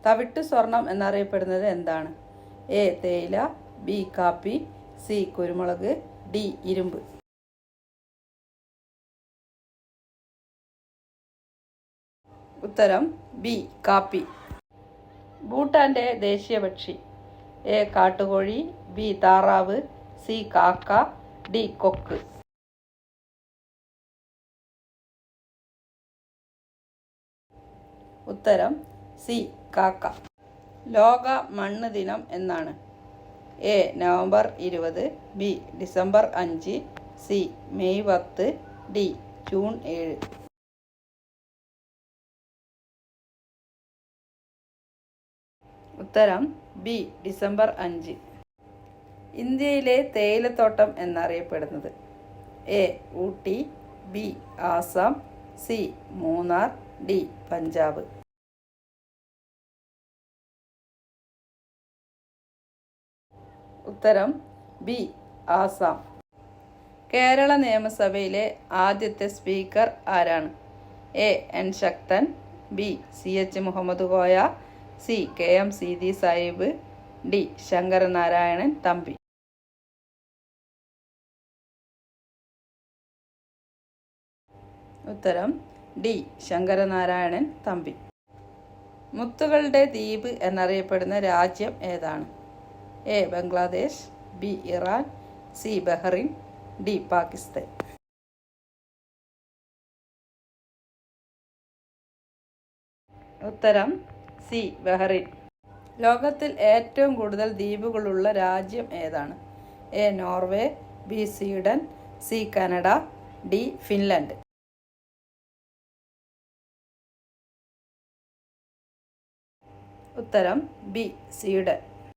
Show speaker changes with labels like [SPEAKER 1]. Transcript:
[SPEAKER 1] തവിട്ട് സ്വർണം എന്നറിയപ്പെടുന്നത് എന്താണ്? എ തേയില, ബി കാപ്പി, സി കുരുമുളക്, ഡി ഇരുമ്പ്. ഉത്തരം ബി കാപ്പി. ഭൂട്ടാന്റെ ദേശീയ പക്ഷി? എ കാട്ടുകോഴി, ബി താറാവ്, സി കാക്ക, ഡി കൊക്ക്. ഉത്തരം സി കാക്ക. ലോക മണ്ണ് ദിനം എന്നാണ്? A November 20, B December 5, C May 10, D June 7. ഉത്തരം ബി ഡിസംബർ 5. ഇന്ത്യയിലെ തേയിലത്തോട്ടം എന്നറിയപ്പെടുന്നത്? A Ooty, B Assam, C Munnar, D Punjab. ഉത്തരം ബി ആസാം. കേരള നിയമസഭയിലെ ആദ്യത്തെ സ്പീക്കർ ആരാണ്? A N Sakthan, B CH Muhammad Koya, C KM Seethi Sahib, D Sankaranarayanan Thampi. ഉത്തരം ഡി ശങ്കരനാരായണൻ തമ്പി. മുത്തുകളുടെ ദ്വീപ് എന്നറിയപ്പെടുന്ന രാജ്യം ഏതാണ്? A Bangladesh, B Iran, C Bahrain, D Pakistan. ഉത്തരം സി ബഹ്റിൻ. ലോകത്തിൽ ഏറ്റവും കൂടുതൽ ദ്വീപുകളുള്ള രാജ്യം ഏതാണ്? A Norway, B Sweden, C Canada, D Finland. ഉത്തരം ബി സ്വീഡൻ.